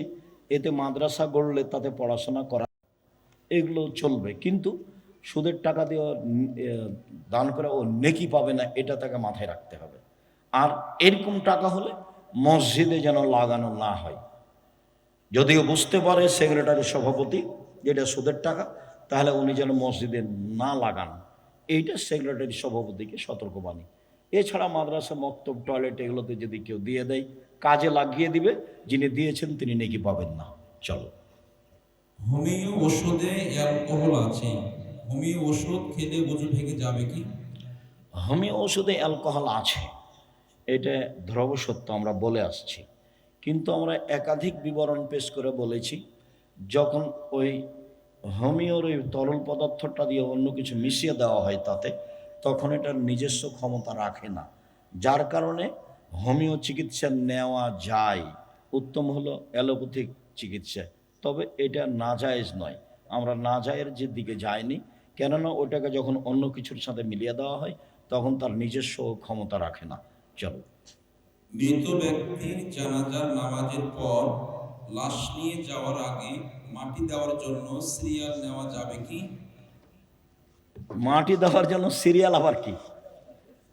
এতে মাদ্রাসা গড়লে তাতে পড়াশোনা করা এগুলো চলবে, কিন্তু সুদের টাকা দিয়ে দান করে ও নেকি পাবে না, এটা তাকে মাথায় রাখতে হবে। আর এরকম টাকা হলে মসজিদে যেন লাগানো না হয়। যদিও বুঝতে পারে সেক্রেটারি সভাপতি যেটা সুদের টাকা, তাহলে উনি যেন মসজিদে না লাগান, এইটা সেক্রেটারি সভাপতিকে সতর্কবাণী। এছাড়া মাদ্রাসা, মক্তব, টয়লেট এগুলোতে যদি কেউ দিয়ে দেয়, কাজে লাগিয়ে দিবে, যিনি দিয়েছেন তিনি নেকি পাবেন না। চলো।
হোমিও ওষুধে অ্যালকোহল আছে, হোমিও ওষুধ খেলে ওযু ভেঙে যাবে কি?
হোমিও ওষুধে অ্যালকোহল আছে, এটা ধ্রুব সত্য, আমরা বলে আসছি। কিন্তু আমরা একাধিক বিবরণ পেশ করে বলেছি, যখন ওই হোমিওর ওই তরল পদার্থটা দিয়ে অন্য কিছু মিশিয়ে দেওয়া হয় তাতে, তখন এটার নিজস্ব ক্ষমতা রাখে না, যার কারণে হোমিও চিকিৎসা নেওয়া যায়। উত্তম হলো অ্যালোপ্যাথিক চিকিৎসা, তবে এটা নাজায়েজ নয়। আমরা নাজায়ের যে দিকে যাইনি, কেননা ওটাকে যখন অন্য কিছুর সাথে মিলিয়ে দেওয়া হয় তখন তার নিজস্ব ক্ষমতা রাখে না। চলো।
মৃত ব্যক্তির জানাজার নামাজের পর লাশ নিয়ে যাওয়ার আগে মাটি দেওয়ার জন্য সিরিয়াল নেওয়া যাবে কি?
মাটি দেওয়ার জন্য সিরিয়াল আবার কি?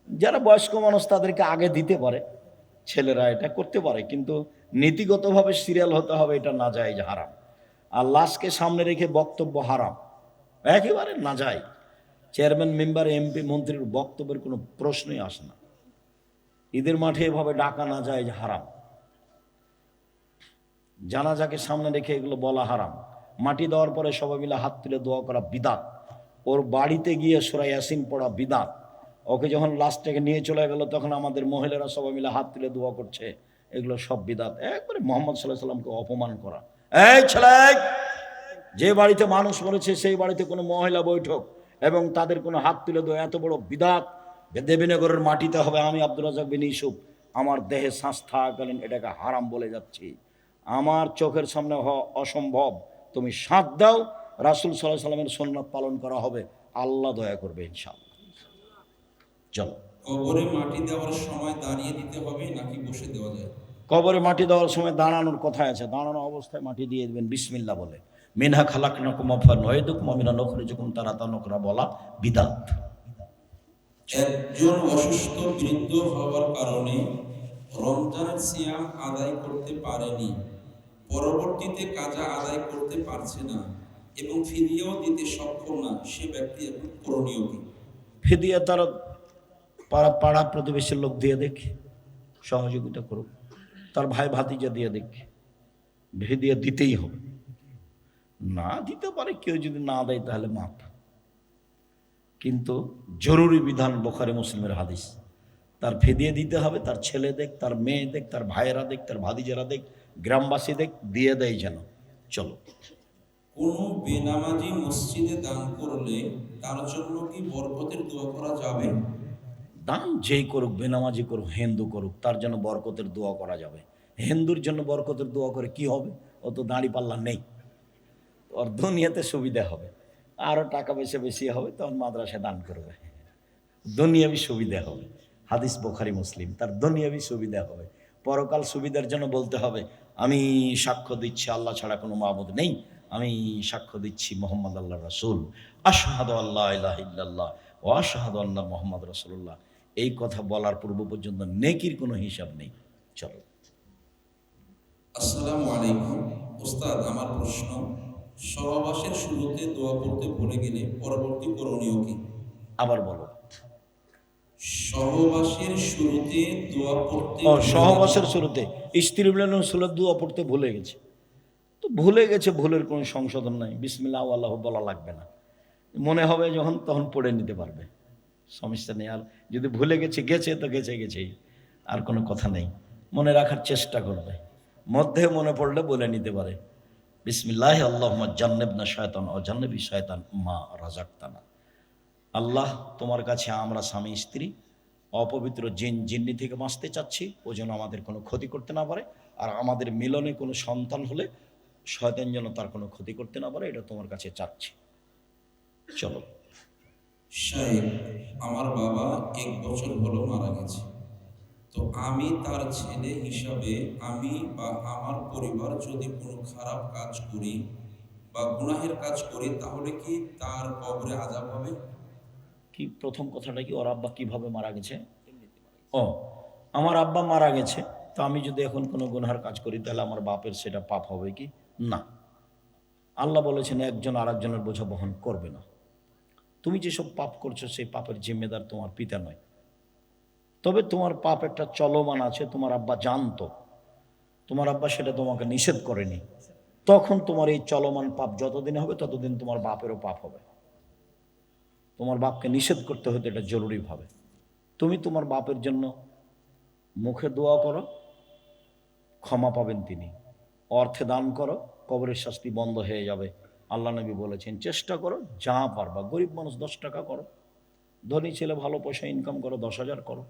যারা বয়স্ক মানুষ তাদেরকে আগে দিতে পারে, ছেলেরা এটা করতে পারে, কিন্তু নীতিগতভাবে সিরিয়াল হতে হবে, এটা না যায়, হারাম। আর লাশকে সামনে রেখে বক্তব্য হারাম, একেবারে না যায়। চেয়ারম্যান, মেম্বার, এমপি, মন্ত্রীর বক্তব্যের কোনো প্রশ্নই আসে না। ঈদের মাঠে এভাবে ডাকা না যায়, হারাম। জানাজাকে সামনে রেখে এগুলো বলা হারাম। মাটি দেওয়ার পরে সবাই মিলে হাত তুলে দোয়া করা বিদাত। ওর বাড়িতে গিয়ে সূরা ইয়াসিন পড়া বিদাত। ওকে যখন লাশটাকে নিয়ে চলে গেল তখন আমাদের মহিলারা সবাই মিলে হাত তুলে দোয়া করছে, এগুলো সব বিদাত। একবারে মোহাম্মদ সাল্লাল্লাহু আলাইহি সাল্লামকে অপমান করা। এই ছেলে, যে বাড়িতে মানুষ মরেছে সেই বাড়িতে কোনো মহিলা বৈঠক এবং তাদের কোনো হাত তুলে দেওয়া এত বড় বিদাত। দেবীনগরের মাটিতে হবে। আমি আব্দুর রাজ্জাক বিন ইউসুফ আমার দেহে শ্বাস থাকাকালীন এটাকে হারাম বলে যাচ্ছি। আমার চোখের সামনে অসম্ভব, তুমি সাথ দাও, রাসূল সাল্লাল্লাহু আলাইহি সাল্লামের সুন্নাত পালন করা হবে, আল্লাহ দয়া করবে ইনশাআল্লাহ। চলো।
কবরে মাটি দেওয়ার সময় দাঁড়িয়ে দিতে হবে নাকি বসে দেওয়া যায়?
কবরে মাটি দেওয়ার সময় দাঁড়ানোর কথা আছে, দাঁড়ানো অবস্থায় মাটি দিয়ে দেবেন বিসমিল্লাহ বলে। মিনহা খালাকনাকুম ওয়া নুইদুকুম ওয়া মিনহা নুখরিজুকুম তারাতান উখরা বলা বিদাত।
একজন অসুস্থ বৃদ্ধ হওয়ার কারণে রমজানের সিয়াম আদায় করতে পারেনি, পরবর্তীতে কাজা আদায় করতে পারছে না এবং ফিদিয়াও দিতে সক্ষম না, সে ব্যক্তি এখন করণীয় কি?
ফিদিয়া তার পাড়া প্রতিবেশীর লোক দিয়ে দেখে সহযোগিতা করুক, তার ভাই ভাতিজা দিয়ে দেখে, ফিদিয়া দিতেই হবে। না দিতে পারে কেউ, যদি না দেয় তাহলে মাপ। কিন্তু জরুরি বিধান বুখারী মুসলিমের হাদিস, তার ফিদিয়া দিতে হবে। তার ছেলে দেখ, তার মেয়ে দেখ, তার ভাইয়েরা দেখ, তার ভাতিজারা দেখ, গ্রামবাসী দেখ, দিয়ে দেয় যেন। চলো।
কোনো বেনামাজি মসজিদে দান করলে তার জন্য কি বরকতের দোয়া করা যাবে?
দান যেই করুক, বেনামাজি করুক, হিন্দু করুক, তার জন্য বরকতের দোয়া করা যাবে। হিন্দুর জন্য বরকতের দোয়া করে কি হবে? ও তো দাঁড়ি পাল্লা নেই, ওর দুনিয়াতে সুবিধা হবে, আরও টাকা পয়সা বেশি হবে, তখন মাদ্রাসায় দান করবে, দুনিয়াবি সুবিধা হবে। হাদিস বুখারী মুসলিম, তার দুনিয়াবি সুবিধা হবে। পরকাল সুবিধার জন্য বলতে হবে, আমি সাক্ষ্য দিচ্ছি আল্লাহ ছাড়া কোনো মাবুদ নেই, আমি সাক্ষ্য দিচ্ছি মোহাম্মদ আল্লাহ রাসূল, আশহাদু আল্লা ইলাহা ইল্লাল্লাহ ওয়া আশহাদু আন্না মুহাম্মাদ রাসূলুল্লাহ। এই কথা বলার পূর্ব পর্যন্ত নেকির কোনো হিসাব নেই। চলো।
আসসালামু আলাইকুম ওস্তাদ, আমার প্রশ্ন, সহবাসের শুরুতে দোয়া পড়তে ভুলে গেলে পরবর্তী করণীয় কি?
আবার বলো।
সহবাসের শুরুতে দোয়া পড়তে
ও,
ভুলে গেলে-
সহবাসের শুরুতে স্ত্রী মিলনের সুলত দোয়া পড়তে ভুলে গেছে, তো ভুলে গেছে, ভুলের কোনো সংশোধন নাই, বিসমিল্লাহ আল্লাহ বলা লাগবে না, মনে হবে যখন তখন পড়ে নিতে পারবে, সমস্যা নেই। আর যদি ভুলে গেছে গেছে তো গেছে গেছেই, আর কোনো কথা নেই, মনে রাখার চেষ্টা করবে, মধ্যে মনে পড়লে বলে নিতে পারে বিসমিল্লাহ আল্লাহুম্মা জান্নিবনা শায়তান ও জান্নিবি শায়তান মা রাযাকতানা। আল্লাহ, তোমার কাছে আমরা স্বামী স্ত্রী অপবিত্র জিন্নি থেকে বাঁচতে চাচ্ছি, ও যেন আমাদের কোনো ক্ষতি করতে না পারে, আর আমাদের মিলনে কোনো সন্তান হলে শয়তান যেন তার কোনো ক্ষতি করতে না পারে, এটা তোমার কাছে চাচ্ছি। চলো।
শাহেদ, আমার বাবা 1 বছর হলো মারা গেছে, তো আমি তার ছেলে হিসাবে আমি বা আমার পরিবার যদি কোনো খারাপ কাজ করি বা গুনাহের কাজ করি তাহলে কি তার কবরে আযাব হবে?
কি প্রথম কথাটা কি, ওর আব্বা কিভাবে মারা গেছে? ও, আমার আব্বা মারা গেছে, তো আমি যদি এখন কোনো গুনহার কাজ করি তাহলে আমার বাপের সেটা পাপ হবে কি? না। আল্লাহ বলেছেন একজন আরেকজনের বোঝা বহন করবে না। তুমি যেসব পাপ করছো সেই পাপের জিম্মেদার তোমার পিতা নয়, তবে তোমার পাপ একটা চলমান আছে, তোমার আব্বা জানতো, তোমার আব্বা সেটা তোমাকে নিষেধ করেনি, তখন তোমার এই চলমান পাপ যতদিন হবে ততদিন তোমার বাপেরও পাপ হবে। তোমার বাপকে নিষেধ করতে হতো এটা জরুরিভাবে। তুমি তোমার বাপের জন্য মুখে দোয়া করো, ক্ষমা পাবেন তিনি। অর্থে দান করো, কবরের শাস্তি বন্ধ হয়ে যাবে। আল্লাহ নবী বলেছেন চেষ্টা করো যা পারবা। গরিব মানুষ 10 টাকা করো, ধনী ছেলে ভালো পয়সা ইনকাম করো, 10,000 করো।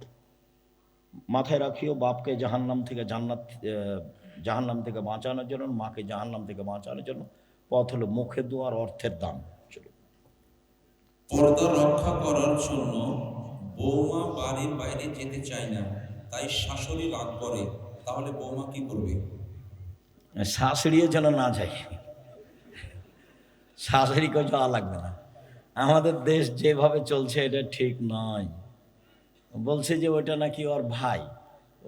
মাথায় রাখিও বাপকে জাহান্নাম থেকে জাহান্নাম থেকে বাঁচানোর জন্য, মাকে জাহান্নাম থেকে বাঁচানোর জন্য পথ হলো মুখে দোয়া আর অর্থের দান। চলো।
পর্দা রক্ষা করার জন্য বৌমা বাড়ির বাইরে যেতে চায় না, তাই শাশুড়ি রাগ করে, তাহলে বৌমা কি করবে?
শাশুড়িও যেন না যায়, শাশুড়িকেও যাওয়া লাগবে না। আমাদের দেশ যেভাবে চলছে এটা ঠিক নয়। বলছে যে ওটা নাকি ওর ভাই,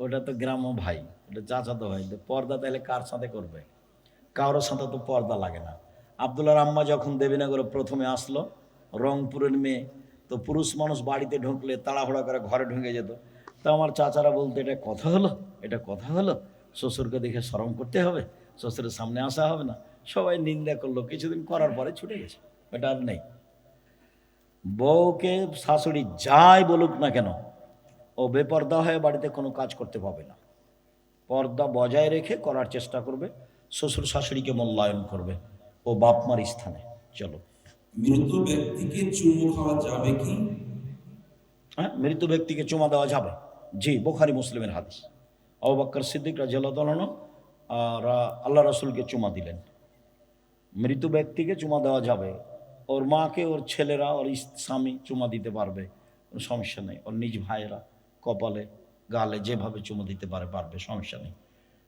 ওটা তো গ্রাম্য ভাই, ওটা চাচাতো ভাই, তো পর্দা তাহলে কার সাথে করবে? কারোর সাথে তো পর্দা লাগে না। আব্দুল্লাহর আম্মা যখন দেবীনগরে প্রথমে আসলো, রংপুরের মেয়ে, তো পুরুষ মানুষ বাড়িতে ঢুকলে তাড়াহুড়া করে ঘরে ঢুকে যেত। তো আমার চাচারা বলতো এটা কথা হলো, এটা কথা হলো, শ্বশুরকে দেখে শরম করতে হবে, শ্বশুরের সামনে আসা হবে না। সবাই নিন্দা করলো, কিছুদিন করার পরে ছুটে গেছে, এটা আর নেই। বউকে শাশুড়ি যাই বলুক না কেন, ও বেপর্দা হয়ে বাড়িতে কোনো কাজ করতে পাবে না। পর্দা বজায় রেখে করার চেষ্টা করবে, শ্বশুর শাশুড়িকে মূল্যায়ন করবে, ও বাপ মার স্থানে। চলো।
মৃত ব্যক্তিকে চুমু খাওয়া যাবে কি?
হ্যাঁ, মৃত ব্যক্তিকে চুমা দেওয়া যাবে। জি, বুখারী মুসলিমের হাদিস। আবু বকর সিদ্দিক রাদিয়াল্লাহু তাআলা আর আল্লাহ রাসূলকে চুমা দিলেন। মৃত ব্যক্তিকে চুমা দেওয়া যাবে। ওর মাকে, ওর ছেলেরা, ওর স্বামী চুমা দিতে পারবে, কোনো সমস্যা নেই। ওর নিজ ভাইয়েরা কপালে, গালে যেভাবে চুমা দিতে পারবে, সমস্যা নেই।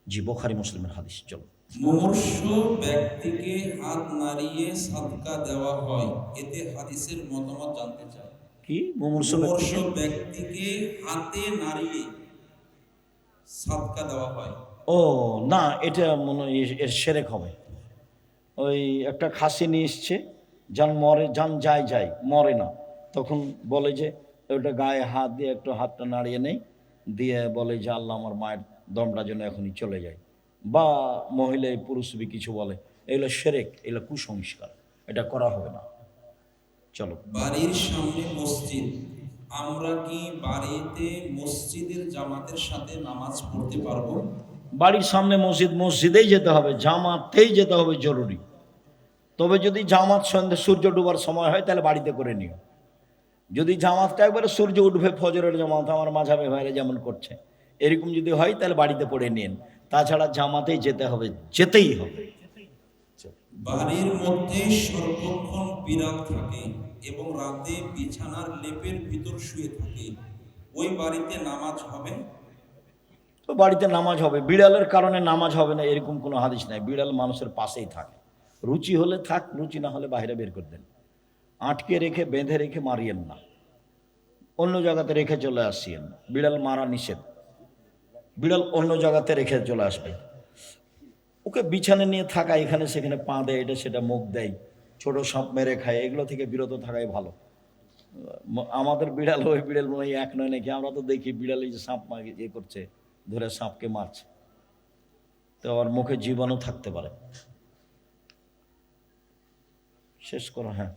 জি, বুখারী মুসলিমের হাদিস। চলো।
মুমূর্ষু ব্যক্তিকে হাত নাড়িয়ে সাদকা দেওয়া হয়, এতে হাদিসের মতামত জানতে চাই।
কি মুমূর্ষু ব্যক্তিকে?
মুমূর্ষু ব্যক্তিকে হাতে নাড়িয়ে সাদকা দেওয়া হয়।
ও না, এটা মনে হয় এর সেরেক হবে। ওই একটা খাসি নিয়ে এসছে, যান মরে, যান যায় যায় মরে না, তখন বলে যে ওটা গায়ে হাত দিয়ে একটু হাতটা নাড়িয়ে নেই, দিয়ে বলে যে আল্লাহ আমার মায়ের দমটা যেন এখনই চলে যায়, বা মহিলা পুরুষ কিছু বলে, এগুলো সেরেক, এগুলো কুসংস্কার, এটা করা হবে না। চলো।
বাড়ির সামনে মসজিদ, আমরা কি বাড়িতে মসজিদের জামাতের সাথে নামাজ পড়তে পারবো?
বাড়ির সামনে মসজিদ, মসজিদেই যেতে হবে, জামাতেই যেতে হবে জরুরি। তবে যদি জামাত সন্ধ্যে সূর্য ডুবার সময় হয় তাহলে বাড়িতে করে নিও। যদি জামাতটা একবারে সূর্য উঠবে, ফজরের জামাত আমার মাঝাবে ভাইরা যেমন করছে, এরকম যদি হয় তাহলে বাড়িতে পড়ে নিন। তাছাড়া জামাতেই যেতে হবে, যেতেই হবে।
বাড়ির মধ্যে সর্বক্ষণ বিড়াল থাকে এবং রাতে বিছানার লেপের ভিতর শুয়ে থাকে, ওই বাড়িতে নামাজ হবে?
তো বাড়িতে নামাজ হবে। বিড়ালের কারণে নামাজ হবে না এরকম কোনো হাদিস নাই। বিড়াল মানুষের পাশেই থাকে, রুচি হলে থাক, রুচি না হলে বাইরে বের করে দেন। আটকে রেখে, বেঁধে রেখে মারিয়েন না, অন্য জায়গাতে রেখে চলে আসিয়েন। বিড়াল মারা নিষেধ, বিড়াল অন্য জায়গাতে রেখে চলে আসবে। ওকে বিছানে নিয়ে থাকা, এখানে সেখানে পা দেয়, এটা সেটা মুখ দেয়, ছোট সাপ মেরে খায়, এগুলো থেকে বিরত থাকাই ভালো। আমাদের বিড়াল ওই বিড়াল মনে হয় এক নয় নাকি, আমরা তো দেখি বিড়াল এই যে সাপ করছে, ধরে সাপকে মারছে, তো ওর মুখে জীবাণু থাকতে পারে। শেষ করো। হ্যাঁ।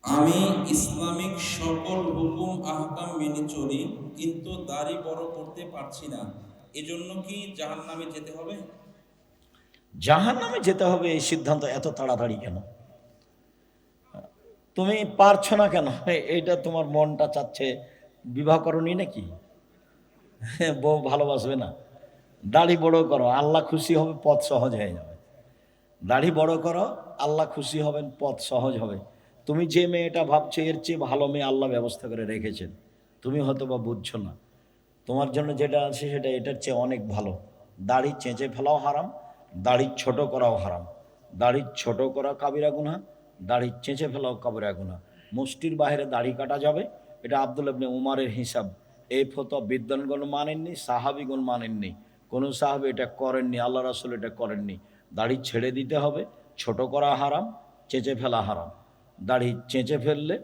আমি ইসলামিক সকল হুকুম আহকাম মেনে চলি, কিন্তু দাড়ি বড় করতে পারছি না, এজন্য কি জাহান্নামে যেতে হবে?
জাহান্নামে যেতে হবে এই সিদ্ধান্ত এত তাড়াতাড়ি কেন? তুমি পারছো না কেন? এইটা তোমার মনটা চাচ্ছে, বিবাহ করনি নাকি? বউ ভালোবাসবে না? দাড়ি বড় করো, আল্লাহ খুশি হবে, পথ সহজ হয়ে যাবে। দাড়ি বড় করো, আল্লাহ খুশি হবেন, পথ সহজ হবে। তুমি যে মেয়েটা ভাবছো এর চেয়ে ভালো মেয়ে আল্লাহ ব্যবস্থা করে রেখেছেন, তুমি হয়তো বা বুঝছো না। তোমার জন্য যেটা আছে সেটা এটার চেয়ে অনেক ভালো। দাড়ি চেঁচে ফেলাও হারাম, দাড়ি ছোট করাও হারাম। দাড়ি ছোট করা কাবিরা গুনাহ, দাড়ি চেঁচে ফেলাও কাবিরা গুনাহ। মুষ্টির বাইরে দাড়ি কাটা যাবে, এটা আব্দুল্লাহ ইবনে উমারের হিসাব। এই ফতোয়া বিদ্বানগণ মানেননি, সাহাবিগণ মানেননি, কোনো সাহাবী এটা করেননি, আল্লাহ রাসূল এটা করেননি। দাড়ি ছেড়ে দিতে হবে, ছোট করা হারাম, চেঁচে ফেলা হারাম। দাড়ি চেঁচে ফেললে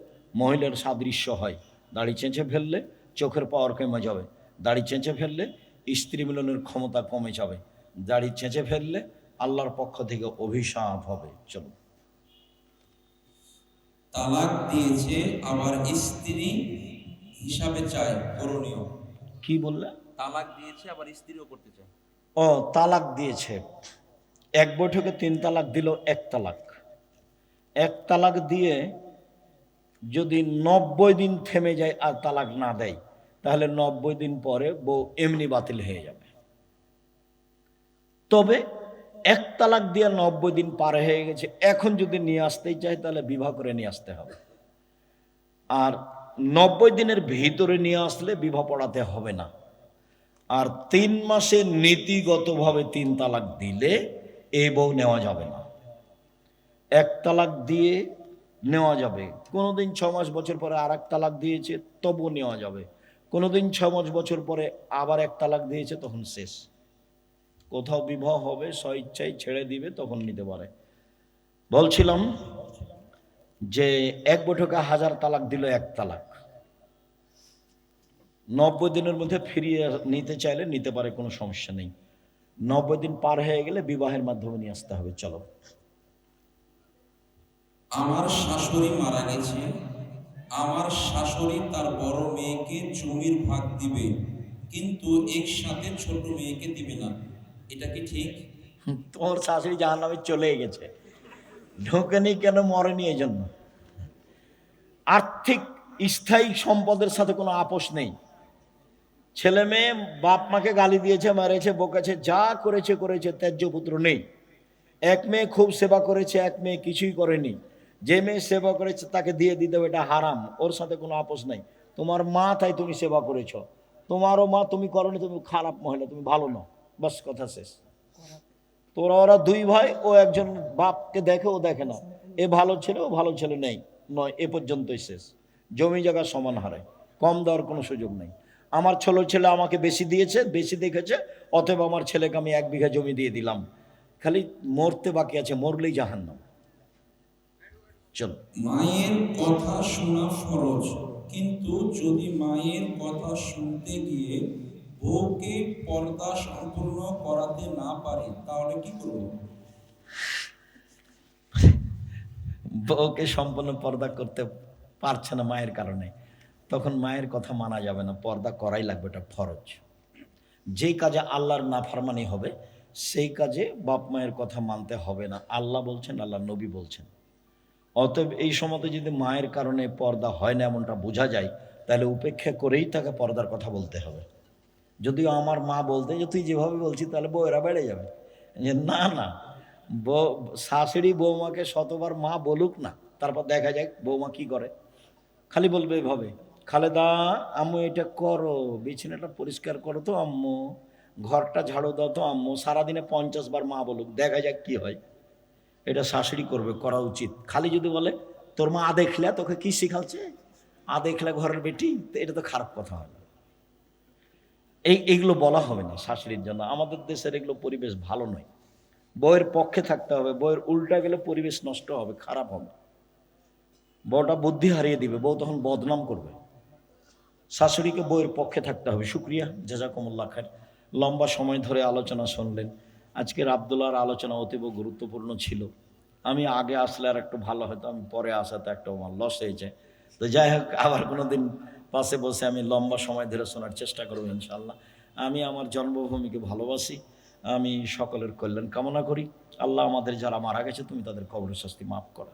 মহিলার সাদৃশ্য হয়, দাড়ি চেঁচে ফেললে চোখের পাওয়ার কমে যাবে, দাড়ি চেঁচে ফেললে স্ত্রী মিলনের ক্ষমতা কমে যাবে, দাড়ি চেঁচে ফেললে আল্লাহর পক্ষ থেকে অভিশাপ হবে। চলো।
তালাক দিয়েছে আবার স্ত্রী হিসাবে চায়, করণীয়?
কি বললে?
তালাক দিয়েছে আবার স্ত্রীও করতে চায়।
ও, তালাক দিয়েছে, এক বৈঠকে 3 তালাক দিল, এক তালাক। এক তালাক দিয়ে যদি 90 দিন থেমে যায় আর তালাক না দেয়, তাহলে 90 দিন পরে বউ এমনি বাতিল হয়ে যাবে। তবে এক তালাক দিয়ে 90 দিন পার হয়ে গেছে, এখন যদি নিয়ে আসতেই চায় তাহলে বিবাহ করে নিয়ে আসতে হবে। আর 90 দিনের ভিতরে নিয়ে আসলে বিবাহ পড়াতে হবে না। আর 3 মাসে নীতিগতভাবে 3 তালাক দিলে এই বউ নেওয়া যাবে না। এক তালাক দিয়ে নেওয়া যাবে, কোনোদিন 6 মাস বছর পরে আর এক তালাক দিয়েছে তবু নেওয়া যাবে, কোনোদিন 6 মাস বছর পরে আবার এক তালাক দিয়েছে, তখন শেষ। কোথাও বিবাহ হবে স্বইচ্ছায় ছেড়ে দিবে, তখন নিতে পারে। বলছিলাম যে এক বৈঠকে 1000 তালাক দিল, এক তালাক 90 দিনের মধ্যে ফিরিয়ে নিতে চাইলে নিতে পারে, কোনো সমস্যা নেই। 90 দিন পার হয়ে গেলে বিবাহের মাধ্যমে নিয়ে আসতে হবে। চলো।
আমার শাশুড়ি মারা গেছে, আমার শাশুড়ি তার বড় মেয়েকে জমির ভাগ দিবে, কিন্তু একসাথে ছোট মেয়েকে দিবে না, এটা কি ঠিক?
তোমার শাশুড়ি জাহান্নামে চলে গেছে, ঢোকেনি কেন? মরেনি এই জন্য। আর্থিক স্থায়ী সম্পদের সাথে কোনো আপোষ নেই। ছেলে মেয়ে বাপ মাকে গালি দিয়েছে, মেরেছে, বকেছে, যা করেছে করেছে, ত্যায্য পুত্র নেই। এক মেয়ে খুব সেবা করেছে, এক মেয়ে কিছুই করেনি। যে মেয়ে সেবা করেছে তাকে দিয়ে দিতে হবে, এটা হারাম, ওর সাথে কোনো আপোষ নাই। তোমার মা, তাই তুমি সেবা করেছ, তোমারও মা, তুমি করনি, তুমি খারাপ মহিলা, তুমি ভালো নও, বাস কথা শেষ। তোরা ওরা 2 ভাই, ও একজন বাপকে দেখে, ও দেখে না, এ ভালো ছেলে, ও ভালো ছেলে নেই, নয়, এ পর্যন্তই শেষ। জমি জায়গা সমান হারে, কম দেওয়ার কোনো সুযোগ নেই। আমার ছোট ছেলে আমাকে বেশি দিয়েছে, বেশি দেখেছে, অতএব আমার ছেলেকে আমি 1 বিঘা জমি দিয়ে দিলাম, খালি মরতে বাকি আছে, মরলেই জাহান্নাম। চলো।
মায়ের কথা শোনা ফরজ, কিন্তু যদি মায়ের কথা শুনতে গিয়ে বউকে পর্দা সম্পূর্ণ করাতে না পারে, তাহলে কি করব?
বউকে সম্পূর্ণ পর্দা করতে পারছে না মায়ের কারণে, তখন মায়ের কথা মানা যাবে না, পর্দা করাই লাগবে, এটা ফরজ। যেই কাজে আল্লাহর নাফরমানি হবে সেই কাজে বাপ মায়ের কথা মানতে হবে না, আল্লাহ বলছেন, আল্লাহ নবী বলছেন। অতএব এই সময়তে যদি মায়ের কারণে পর্দা হয় না এমনটা বোঝা যায়, তাহলে উপেক্ষা করেই তাকে পর্দার কথা বলতে হবে। যদিও আমার মা বলতে যে তুই যেভাবে বলছিস তাহলে বউয়েরা বেড়ে যাবে, যে না না, বউ, শাশুড়ি বৌমাকে শতবার মা বলুক না, তারপর দেখা যায় বৌমা কি করে, খালি বলবে এভাবে, খালেদা আম্মু এটা করো, বিছানাটা পরিষ্কার করো তো আম্মু, ঘরটা ঝাড়ু দাও তো আম্মু, সারাদিনে 50 বার মা বলুক, দেখা যাক কি হয়। এটা শাশুড়ি করবে, করা উচিত। খালি যদি বলে তোর মা দেখলে তোকে কি শিখাচ্ছে, দেখলে ঘরের বেটি, তো এটা তো খারাপ কথা হয় না। এইগুলো বলা হবে না শাশুড়ির জন্য। আমাদের দেশের এগুলো পরিবেশ ভালো নয়, বউয়ের পক্ষে থাকতে হবে, বউয়ের উল্টা গেলে পরিবেশ নষ্ট হবে, খারাপ হবে, বউটা বুদ্ধি হারিয়ে দিবে, বউ তখন বদনাম করবে। শাশুড়িকে বউয়ের পক্ষে থাকতে হবে। শুক্রিয়া, জাযাকুমুল্লাহ খায়ের। লম্বা সময় ধরে আলোচনা শুনলেন। আজকের আব্দুল্লাহর আলোচনা অতীব গুরুত্বপূর্ণ ছিল। আমি আগে আসলে আর একটু ভালো হতো, আমি পরে আসাতে একটা আমার লস হয়েছে। তো যাই হোক, আবার কোনো দিন পাশে বসে আমি লম্বা সময় ধরে শোনার চেষ্টা করবো ইনশাআল্লাহ। আমি আমার জন্মভূমিকে ভালোবাসি, আমি সকলের কল্যাণ কামনা করি। আল্লাহ আমাদের যারা মারা গেছে তুমি তাদের কবরের শাস্তি মাফ করো।